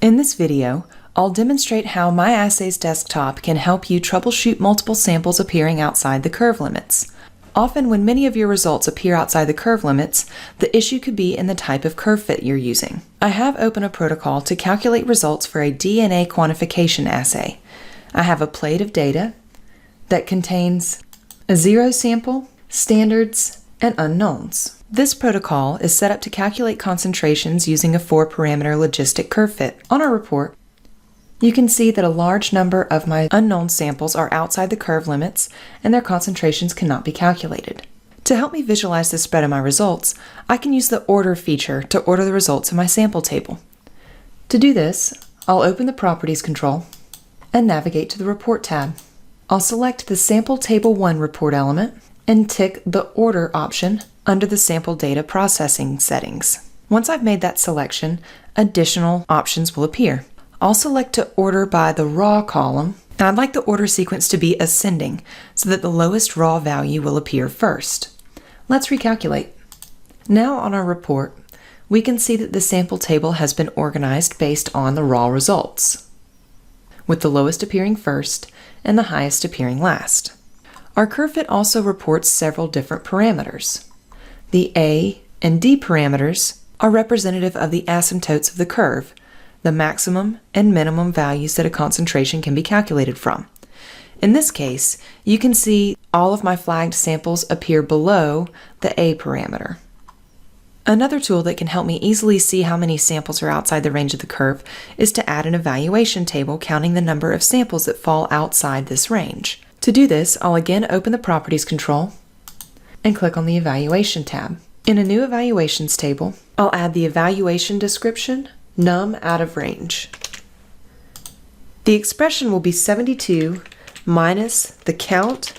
In this video, I'll demonstrate how MyAssays Desktop can help you troubleshoot multiple samples appearing outside the curve limits. Often when many of your results appear outside the curve limits, the issue could be in the type of curve fit you're using. I have opened a protocol to calculate results for a DNA quantification assay. I have a plate of data that contains a zero sample, standards, and unknowns. This protocol is set up to calculate concentrations using a 4-parameter logistic curve fit. On our report, you can see that a large number of my unknown samples are outside the curve limits and their concentrations cannot be calculated. To help me visualize the spread of my results, I can use the order feature to order the results in my sample table. To do this, I'll open the Properties control and navigate to the Report tab. I'll select the Sample Table 1 report element and tick the Order option under the Sample Data Processing settings. Once I've made that selection, additional options will appear. I'll select to order by the raw column, and I'd like the order sequence to be ascending so that the lowest raw value will appear first. Let's recalculate. Now on our report, we can see that the sample table has been organized based on the raw results, with the lowest appearing first and the highest appearing last. Our curve fit also reports several different parameters. The A and D parameters are representative of the asymptotes of the curve, the maximum and minimum values that a concentration can be calculated from. In this case, you can see all of my flagged samples appear below the A parameter. Another tool that can help me easily see how many samples are outside the range of the curve is to add an evaluation table counting the number of samples that fall outside this range. To do this, I'll again open the Properties control and click on the Evaluation tab. In a new Evaluations table, I'll add the evaluation description, num out of range. The expression will be 72 minus the count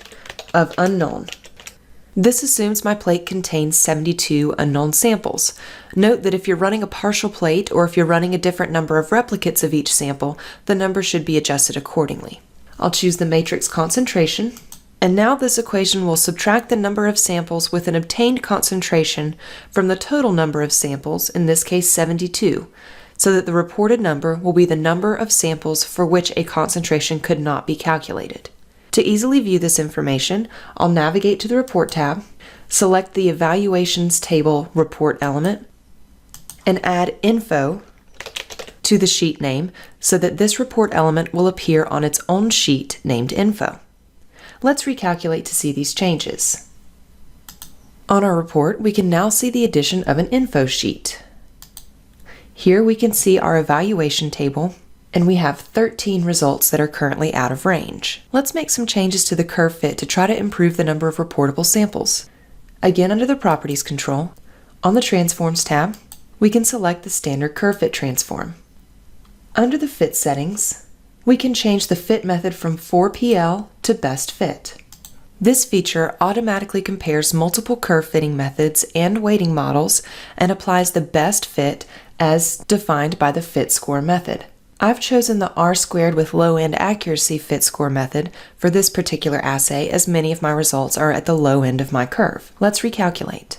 of unknown. This assumes my plate contains 72 unknown samples. Note that if you're running a partial plate or if you're running a different number of replicates of each sample, the number should be adjusted accordingly. I'll choose the matrix concentration, and now this equation will subtract the number of samples with an obtained concentration from the total number of samples, in this case 72, so that the reported number will be the number of samples for which a concentration could not be calculated. To easily view this information, I'll navigate to the Report tab, select the Evaluations Table report element, and add Info to the sheet name so that this report element will appear on its own sheet named Info. Let's recalculate to see these changes. On our report, we can now see the addition of an info sheet. Here we can see our evaluation table, and we have 13 results that are currently out of range. Let's make some changes to the curve fit to try to improve the number of reportable samples. Again, under the Properties control, on the Transforms tab, we can select the standard curve fit transform. Under the fit settings, we can change the fit method from 4PL to best fit. This feature automatically compares multiple curve fitting methods and weighting models and applies the best fit as defined by the fit score method. I've chosen the R² with low end accuracy fit score method for this particular assay, as many of my results are at the low end of my curve. Let's recalculate.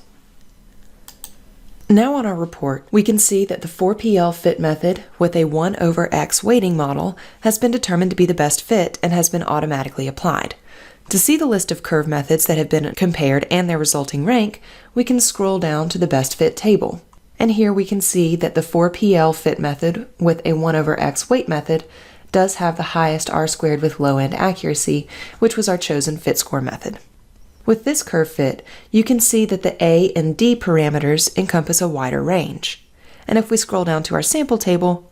Now on our report, we can see that the 4PL fit method with a 1/x weighting model has been determined to be the best fit and has been automatically applied. To see the list of curve methods that have been compared and their resulting rank, we can scroll down to the best fit table. And here we can see that the 4PL fit method with a 1/x weight method does have the highest R² with low end accuracy, which was our chosen fit score method. With this curve fit, you can see that the A and D parameters encompass a wider range. And if we scroll down to our sample table,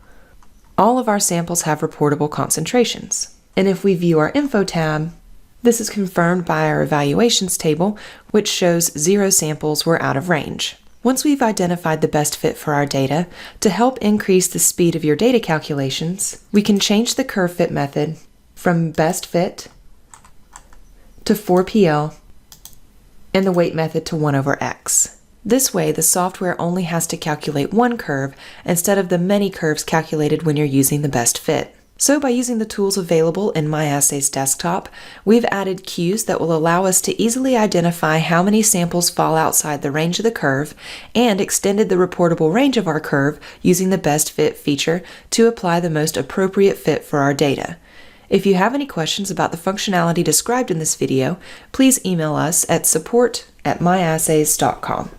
all of our samples have reportable concentrations. And if we view our Info tab, this is confirmed by our Evaluations table, which shows 0 samples were out of range. Once we've identified the best fit for our data, to help increase the speed of your data calculations, we can change the curve fit method from best fit to 4PL and the weight method to 1/x. This way, the software only has to calculate one curve instead of the many curves calculated when you're using the best fit. So by using the tools available in MyAssays Desktop, we've added queues that will allow us to easily identify how many samples fall outside the range of the curve, and extended the reportable range of our curve using the best fit feature to apply the most appropriate fit for our data. If you have any questions about the functionality described in this video, please email us at support@myassays.com.